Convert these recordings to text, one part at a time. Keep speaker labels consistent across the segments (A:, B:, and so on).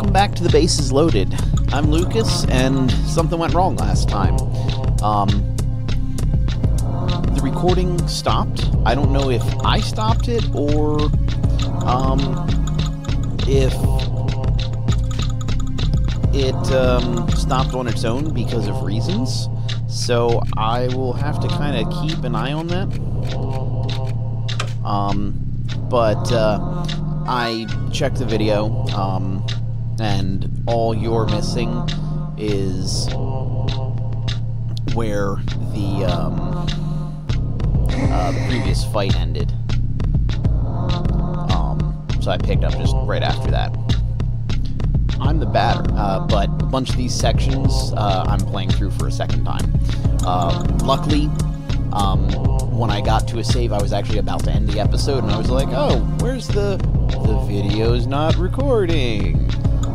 A: Welcome back to the Bases Loaded. I'm Lucas, and something went wrong last time. The recording stopped. I don't know if I stopped it, or if it stopped on its own because of reasons. So I will have to kind of keep an eye on that. But I checked the video, and all you're missing is where the previous fight ended. So I picked up just right after that. I'm the batter, but a bunch of these sections I'm playing through for a second time. Luckily, when I got to a save, I was actually about to end the episode, and I was like, oh, where's the video's not recording?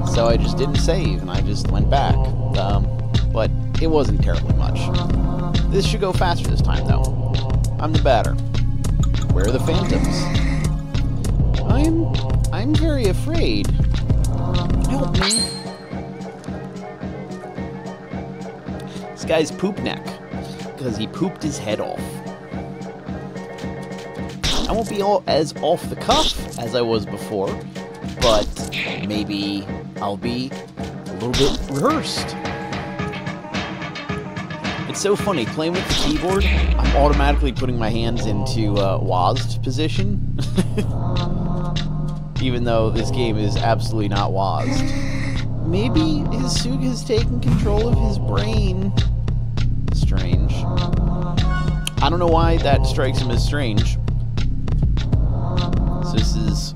A: So I just didn't save, and I just went back. But it wasn't terribly much. This should go faster this time, though. I'm the batter. Where are the phantoms? I'm very afraid. Help me. This guy's poop neck, because he pooped his head off. I won't be as off the cuff as I was before, but maybe I'll be a little bit rehearsed. It's so funny, playing with the keyboard, I'm automatically putting my hands into WASD position, even though this game is absolutely not WASD. Maybe Hisuga has taken control of his brain. Strange. I don't know why that strikes him as strange. So this is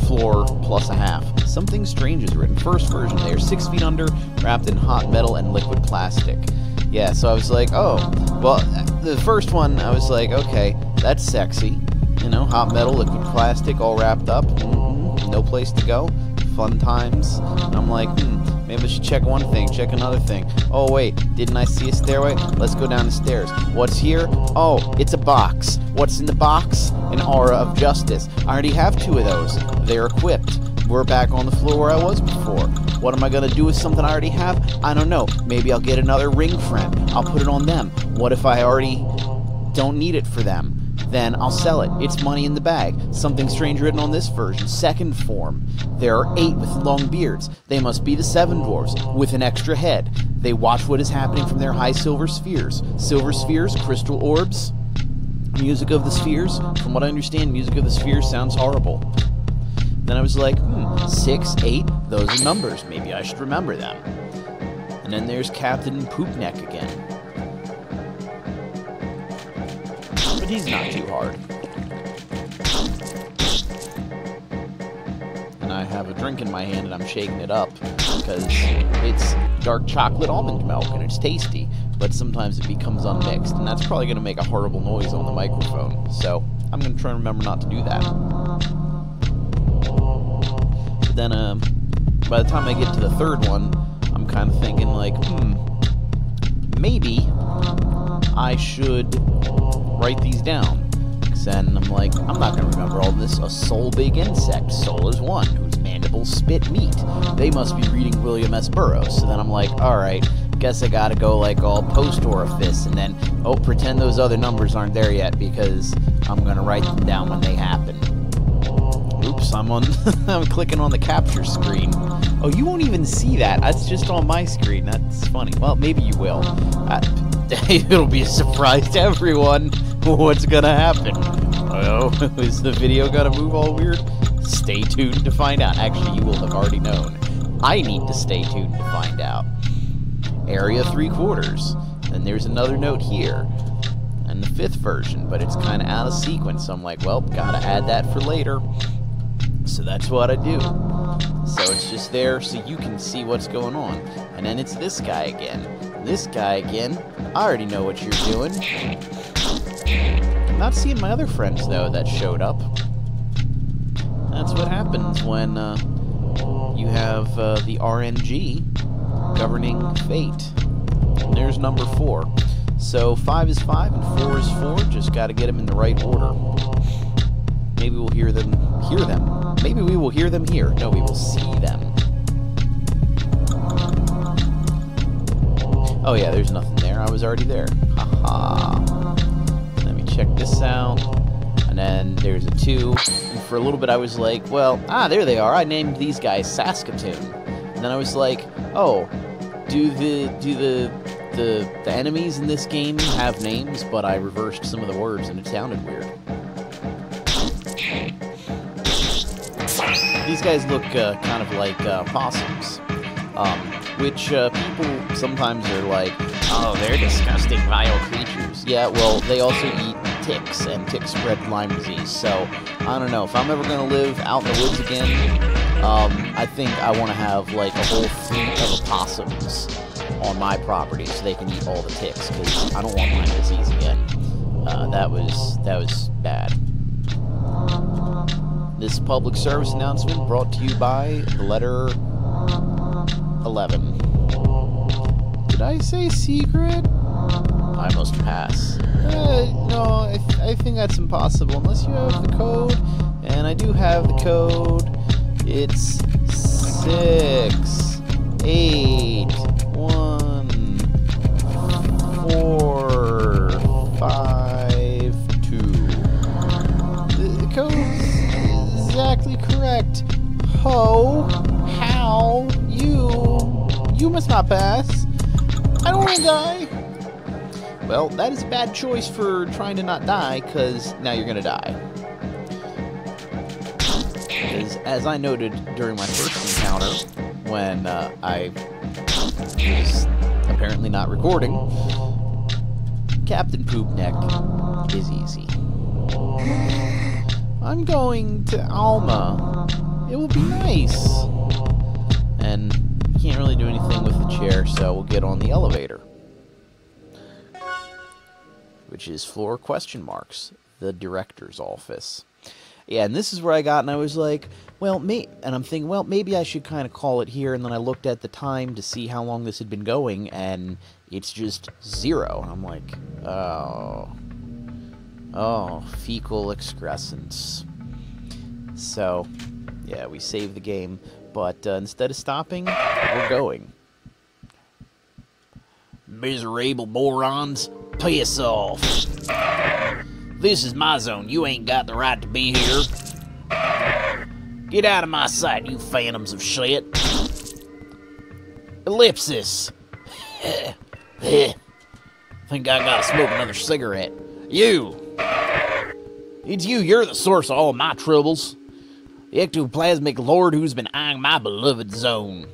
A: floor plus a half. Something strange is written. First version. They are 6 feet under, wrapped in hot metal and liquid plastic. Yeah, so I was like, oh, well, the first one, I was like, okay, that's sexy. You know, hot metal, liquid plastic, all wrapped up. No place to go. Fun times. And I'm like, maybe I should check one thing, check another thing. Oh, wait, didn't I see a stairway? Let's go down the stairs. What's here? Oh, it's a box. What's in the box? An aura of justice. I already have 2 of those. They're equipped. We're back on the floor where I was before. What am I going to do with something I already have? I don't know. Maybe I'll get another ring friend. I'll put it on them. What if I already don't need it for them? Then I'll sell it. It's money in the bag. Something strange written on this version. Second form. There are 8 with long beards. They must be the 7 dwarves with an extra head. They watch what is happening from their high silver spheres. Silver spheres, crystal orbs. Music of the spheres. From what I understand, music of the spheres sounds horrible. Then I was like, 6, 8, those are numbers. Maybe I should remember them. And then there's Captain Poopneck again. But he's not too hard. And I have a drink in my hand and I'm shaking it up because it's dark chocolate almond milk and it's tasty, but sometimes it becomes unmixed, and that's probably going to make a horrible noise on the microphone. So I'm going to try and remember not to do that. But then by the time I get to the third one, I'm kind of thinking like, maybe I should write these down. Because then I'm like, I'm not going to remember all this. A soul big insect. Soul is 1, whose mandibles spit meat. They must be reading William S. Burroughs. So then I'm like, alright, guess I gotta go like all post orifice, and then, oh, pretend those other numbers aren't there yet because I'm going to write them down when they happen. Oops, I'm clicking on the capture screen. Oh, you won't even see that. That's just on my screen. That's funny. Well, maybe you will. It'll be a surprise to everyone what's gonna happen. Oh, is the video gonna move all weird? Stay tuned to find out. Actually, you will have already known. I need to stay tuned to find out. Area 3/4. Then there's another note here. And the 5th version, but it's kind of out of sequence. So I'm like, well, gotta add that for later. So that's what I do. So it's just there so you can see what's going on. And then it's this guy again. This guy again. I already know what you're doing. I'm not seeing my other friends, though, that showed up. That's what happens when you have the RNG governing fate. And there's number 4. So 5 is 5 and 4 is 4. Just got to get them in the right order. Maybe we'll hear them. Maybe we will hear them here. No, we will see them. Oh yeah, there's nothing there. I was already there. Haha. Let me check this out. And then there's a 2. And for a little bit I was like, well, there they are. I named these guys Saskatoon. And then I was like, oh, do the enemies in this game have names? But I reversed some of the words and it sounded weird. These guys look kind of like possums. Which people sometimes are like, oh, they're disgusting, vile creatures. Yeah, well, they also eat ticks, and ticks spread Lyme disease. So, I don't know. If I'm ever going to live out in the woods again, I think I want to have, like, a whole fleet of opossums on my property so they can eat all the ticks, because I don't want Lyme disease again. That was bad. This public service announcement brought to you by the letter 11. Did I say secret? I must pass. No, I think that's impossible unless you have the code, and I do have the code. It's 6, 8, 1, 4, 5, 2. The code is exactly correct. Ho, how, you must not pass. I don't want to die. Well, that is a bad choice for trying to not die, because now you're going to die. As I noted during my first encounter, when I was apparently not recording, Captain Poop Neck is easy. I'm going to Alma. It will be nice. And can't really do anything with the chair, so we'll get on the elevator. Which is floor ? The director's office. Yeah, and this is where I got, and I was like, well, and I'm thinking, well, maybe I should kind of call it here, and then I looked at the time to see how long this had been going, and it's just 0. And I'm like, oh, fecal excrescence. So, yeah, we saved the game, but instead of stopping, we're going. Miserable morons, piss off. This is my zone. You ain't got the right to be here. Get out of my sight, you phantoms of shit. Ellipsis. Think I gotta smoke another cigarette. You. It's you. You're the source of all my troubles. The ectoplasmic lord who's been eyeing my beloved zone.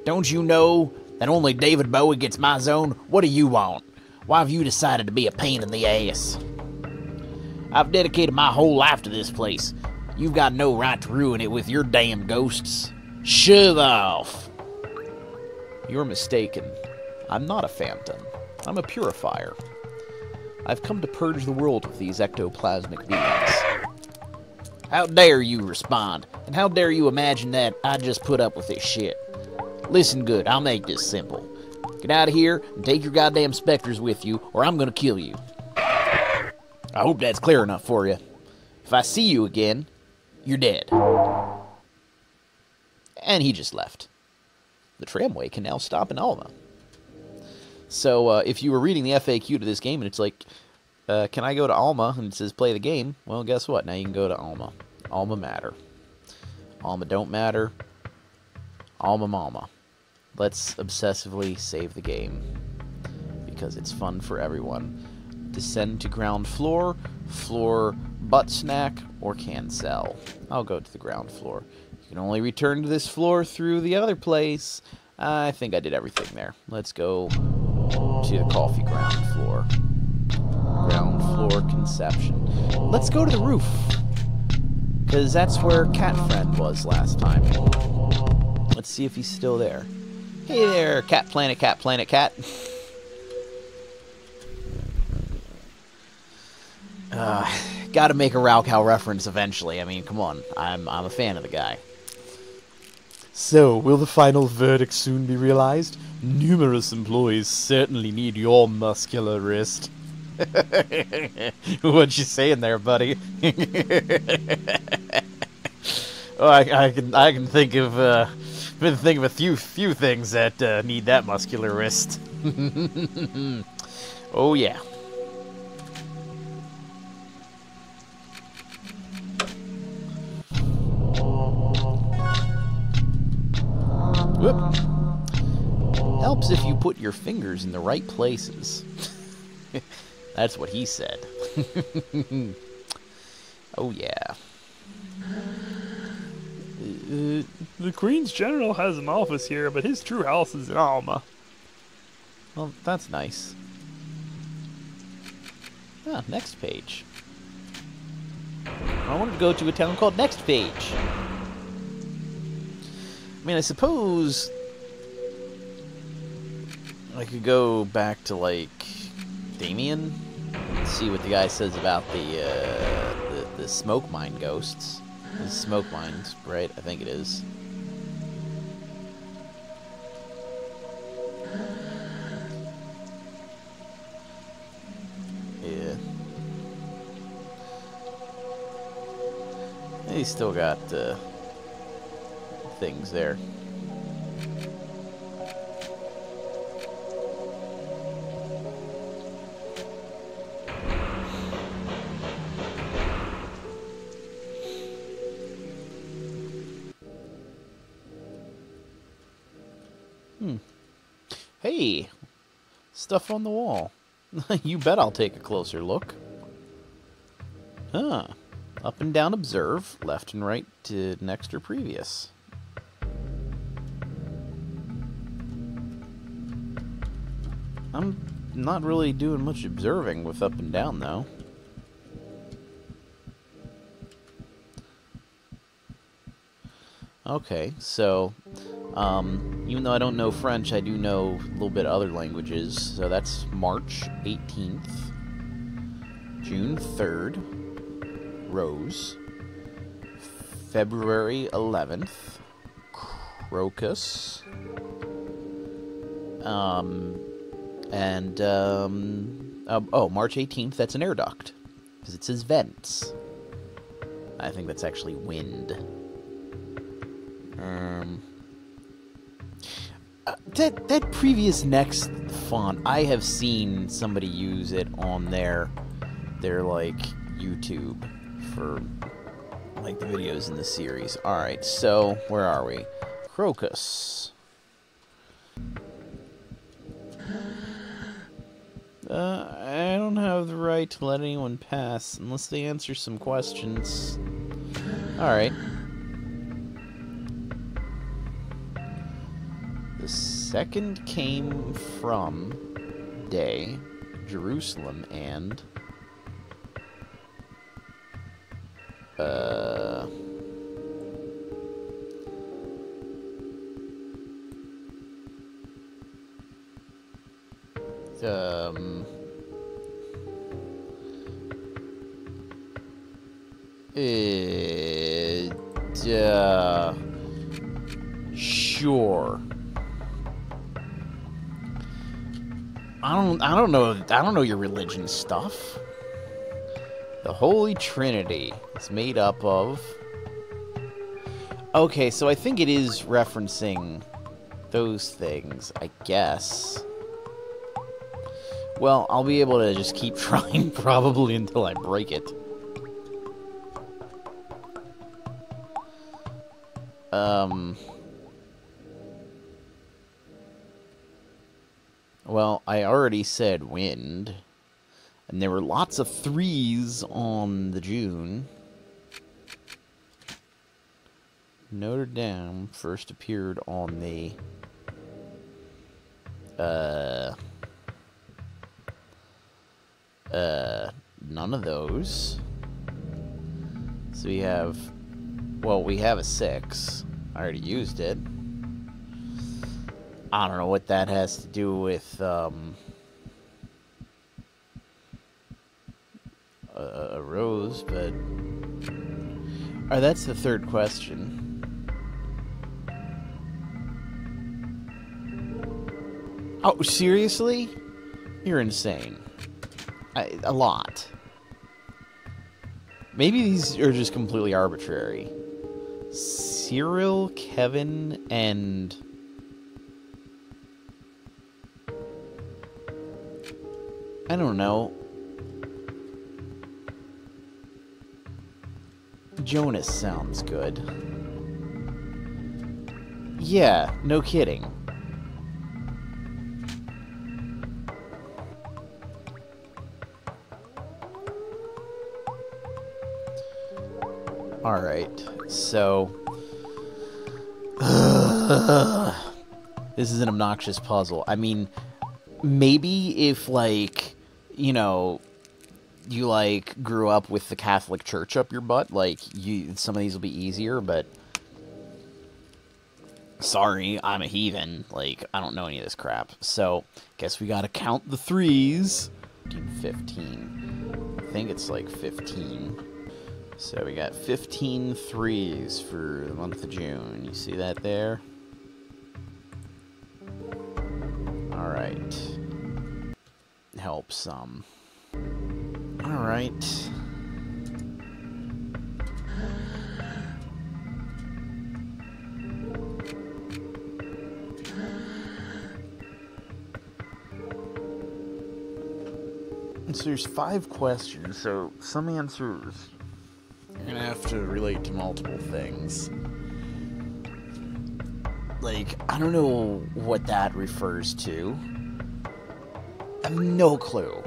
A: Don't you know that only David Bowie gets my zone? What do you want? Why have you decided to be a pain in the ass? I've dedicated my whole life to this place. You've got no right to ruin it with your damn ghosts. Shove off. You're mistaken. I'm not a phantom. I'm a purifier. I've come to purge the world of these ectoplasmic beings. How dare you respond? And how dare you imagine that I just put up with this shit? Listen good, I'll make this simple. Get out of here and take your goddamn specters with you, or I'm gonna kill you. I hope that's clear enough for you. If I see you again, you're dead. And he just left. The tramway can now stop in Alma. So, if you were reading the FAQ to this game and it's like, can I go to Alma? And it says play the game. Well, guess what? Now you can go to Alma. Alma matter. Alma don't matter. Alma mama. Let's obsessively save the game. Because it's fun for everyone. Descend to ground floor. Floor butt snack or cancel. I'll go to the ground floor. You can only return to this floor through the other place. I think I did everything there. Let's go to the coffee ground floor. Ground floor conception. Let's go to the roof. Because that's where Cat Friend was last time. Let's see if he's still there. Hey there, Cat Planet, Cat Planet, Cat. Gotta make a Raocow reference eventually. I mean, come on. I'm a fan of the guy. So, will the final verdict soon be realized? Numerous employees certainly need your muscular wrist. What you saying there, buddy? Oh, I can think of a few things that need that muscular wrist. Oh yeah. Whoop. Helps if you put your fingers in the right places. That's what he said. Oh yeah.
B: The Queen's General has an office here, but his true house is in Alma.
A: Well, that's nice. Ah, next page. I wanted to go to a town called Next Page. I mean, I suppose I could go back to, like, Damien and see what the guy says about the smoke mine ghosts. The smoke mines, right? I think it is. Yeah. He's still got things there. Hey, stuff on the wall. You bet I'll take a closer look. Huh. Up and down observe, left and right to next or previous. I'm not really doing much observing with up and down, though. Okay, so, even though I don't know French, I do know a little bit of other languages. So that's March 18th, June 3rd, Rose, February 11th, Crocus, March 18th, that's an air duct, because it says vents. I think that's actually wind. That previous next font, I have seen somebody use it on their like YouTube for like the videos in the series. All right, so where are we? Crocus. I don't have the right to let anyone pass unless they answer some questions. All right. The second came from Day, Jerusalem, and sure. I don't know your religion stuff. The Holy Trinity is made up of... Okay, so I think it is referencing those things, I guess. Well, I'll be able to just keep trying probably until I break it. Well, I already said wind, and there were lots of 3s on the June. Notre Dame first appeared on the none of those. So we have, well, we have a 6. I already used it. I don't know what that has to do with a rose, but that's the third question. Oh, seriously? You're insane. A lot. Maybe these are just completely arbitrary. Cyril, Kevin, and... I don't know. Jonas sounds good. Yeah, no kidding. Alright, so... This is an obnoxious puzzle. I mean, maybe if, like, you know, you, like, grew up with the Catholic Church up your butt, like, some of these will be easier, but... Sorry, I'm a heathen. Like, I don't know any of this crap. So, guess we gotta count the threes. 15. I think it's, like, 15. So we got 15 threes for the month of June. You see that there? Alright. Help some. Alright. So there's 5 questions, so some answers you're gonna have to relate to multiple things. Like, I don't know what that refers to. I have no clue.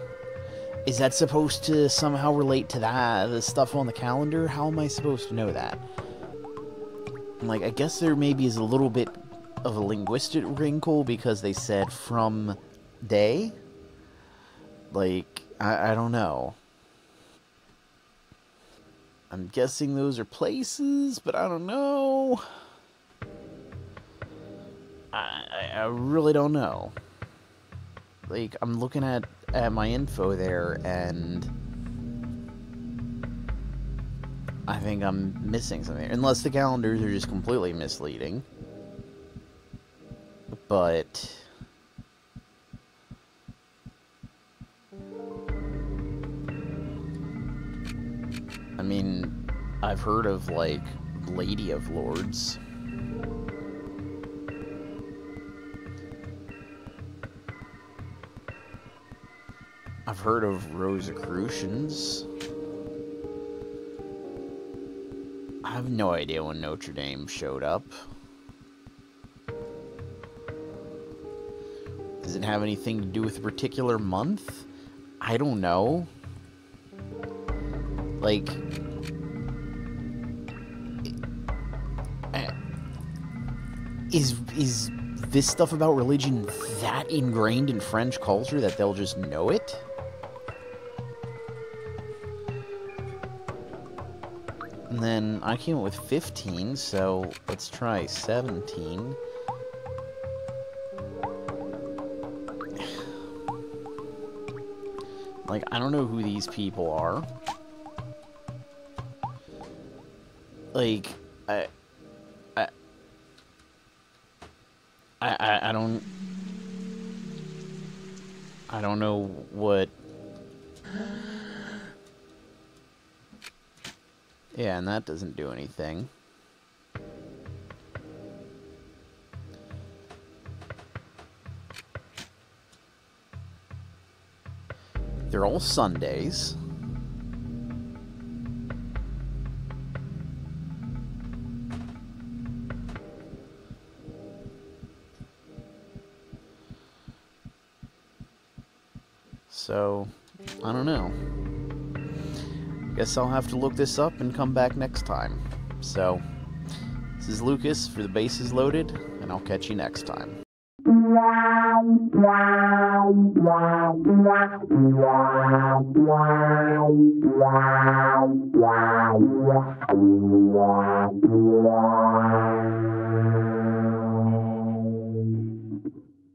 A: Is that supposed to somehow relate to the stuff on the calendar? How am I supposed to know that? Like, I guess there maybe is a little bit of a linguistic wrinkle because they said from day? Like, I don't know. I'm guessing those are places, but I don't know. I really don't know. Like, I'm looking at my info there, and I think I'm missing something. Unless the calendars are just completely misleading. But... I mean, I've heard of, like, Lady of Lords. I've heard of Rosicrucians. I have no idea when Notre Dame showed up. Does it have anything to do with a particular month? I don't know. Like, is this stuff about religion that ingrained in French culture that they'll just know it? And then I came up with 15, so let's try 17. Like, I don't know who these people are. Like, I don't know what... Yeah, and that doesn't do anything. They're all Sundays. So, I don't know. Guess I'll have to look this up and come back next time. So, this is Lucas for the Bases Loaded, and I'll catch you next time.